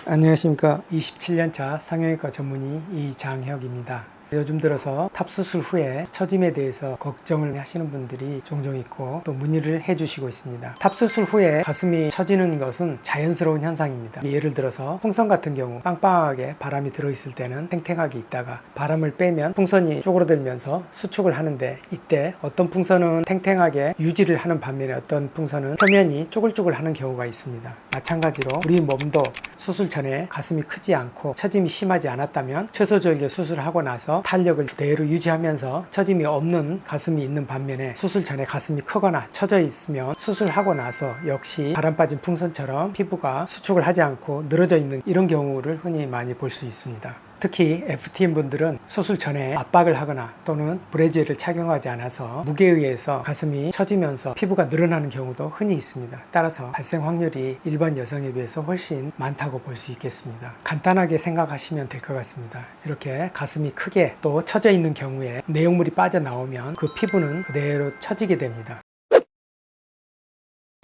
안녕하십니까. 27년차 성형외과 전문의 이장혁입니다. 요즘 들어서 탑수술 후에 처짐에 대해서 걱정을 하시는 분들이 종종 있고 또 문의를 해주시고 있습니다. 탑수술 후에 가슴이 처지는 것은 자연스러운 현상입니다. 예를 들어서 풍선 같은 경우 빵빵하게 바람이 들어있을 때는 탱탱하게 있다가 바람을 빼면 풍선이 쪼그러들면서 수축을 하는데, 이때 어떤 풍선은 탱탱하게 유지를 하는 반면에 어떤 풍선은 표면이 쭈글쭈글 하는 경우가 있습니다. 마찬가지로 우리 몸도 수술 전에 가슴이 크지 않고 처짐이 심하지 않았다면 최소절개 수술을 하고 나서 탄력을 그대로 유지하면서 처짐이 없는 가슴이 있는 반면에 수술 전에 가슴이 크거나 처져 있으면 수술하고 나서 역시 바람 빠진 풍선처럼 피부가 수축을 하지 않고 늘어져 있는 이런 경우를 흔히 많이 볼 수 있습니다. 특히 FTM 분들은 수술 전에 압박을 하거나 또는 브래지어를 착용하지 않아서 무게에 의해서 가슴이 처지면서 피부가 늘어나는 경우도 흔히 있습니다. 따라서 발생 확률이 일반 여성에 비해서 훨씬 많다고 볼 수 있겠습니다. 간단하게 생각하시면 될 것 같습니다. 이렇게 가슴이 크게 또 처져 있는 경우에 내용물이 빠져나오면 그 피부는 그대로 처지게 됩니다.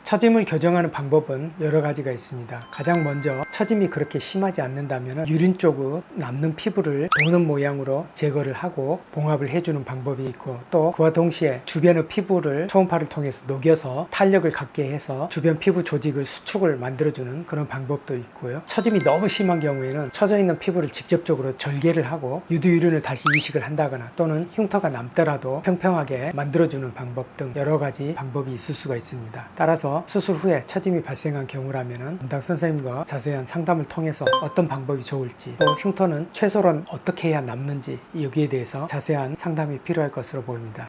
처짐을 교정하는 방법은 여러 가지가 있습니다. 가장 먼저 처짐이 그렇게 심하지 않는다면 유륜 쪽으로 남는 피부를 도는 모양으로 제거를 하고 봉합을 해주는 방법이 있고, 또 그와 동시에 주변의 피부를 초음파를 통해서 녹여서 탄력을 갖게 해서 주변 피부 조직을 수축을 만들어주는 그런 방법도 있고요. 처짐이 너무 심한 경우에는 처져 있는 피부를 직접적으로 절개를 하고 유두유륜을 다시 이식을 한다거나 또는 흉터가 남더라도 평평하게 만들어주는 방법 등 여러 가지 방법이 있을 수가 있습니다. 따라서 수술 후에 처짐이 발생한 경우라면 담당 선생님과 자세한 상담을 통해서 어떤 방법이 좋을지, 또 흉터는 최소한 어떻게 해야 남는지, 여기에 대해서 자세한 상담이 필요할 것으로 보입니다.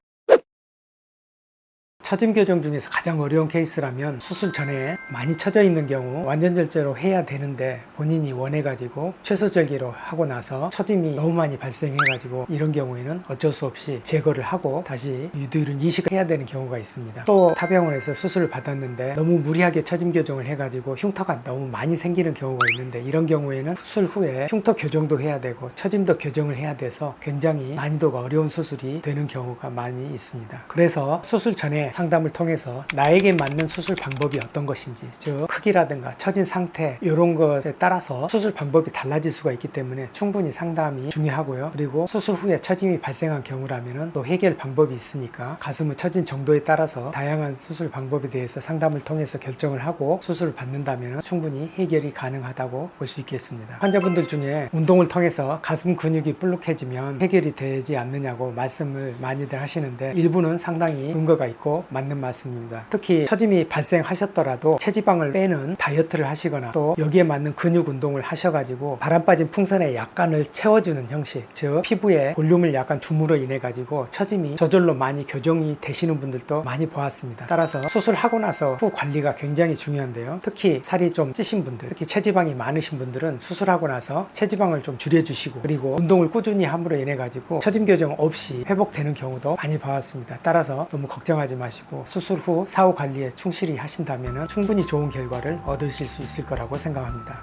처짐 교정 중에서 가장 어려운 케이스라면 수술 전에 많이 처져 있는 경우 완전 절제로 해야 되는데 본인이 원해가지고 최소절개로 하고 나서 처짐이 너무 많이 발생해가지고 이런 경우에는 어쩔 수 없이 제거를 하고 다시 유두유륜 이식을 해야 되는 경우가 있습니다. 또 타병원에서 수술을 받았는데 너무 무리하게 처짐 교정을 해가지고 흉터가 너무 많이 생기는 경우가 있는데, 이런 경우에는 수술 후에 흉터 교정도 해야 되고 처짐도 교정을 해야 돼서 굉장히 난이도가 어려운 수술이 되는 경우가 많이 있습니다. 그래서 수술 전에 상담을 통해서 나에게 맞는 수술 방법이 어떤 것인지, 즉 크기라든가 처진 상태 이런 것에 따라서 수술 방법이 달라질 수가 있기 때문에 충분히 상담이 중요하고요. 그리고 수술 후에 처짐이 발생한 경우라면 또 해결 방법이 있으니까 가슴의 처진 정도에 따라서 다양한 수술 방법에 대해서 상담을 통해서 결정을 하고 수술을 받는다면 충분히 해결이 가능하다고 볼 수 있겠습니다. 환자분들 중에 운동을 통해서 가슴 근육이 불룩해지면 해결이 되지 않느냐고 말씀을 많이들 하시는데, 일부는 상당히 근거가 있고 맞는 말씀입니다. 특히 처짐이 발생하셨더라도 체지방을 빼는 다이어트를 하시거나 또 여기에 맞는 근육 운동을 하셔가지고 바람 빠진 풍선에 약간을 채워주는 형식, 즉 피부에 볼륨을 약간 줌으로 인해 가지고 처짐이 저절로 많이 교정이 되시는 분들도 많이 보았습니다. 따라서 수술하고 나서 후 관리가 굉장히 중요한데요. 특히 살이 좀 찌신 분들, 특히 체지방이 많으신 분들은 수술하고 나서 체지방을 좀 줄여주시고, 그리고 운동을 꾸준히 함으로 인해 가지고 처짐 교정 없이 회복되는 경우도 많이 봐왔습니다. 따라서 너무 걱정하지 마시고 수술 후 사후 관리에 충실히 하신다면 충분히 좋은 결과를 얻으실 수 있을 거라고 생각합니다.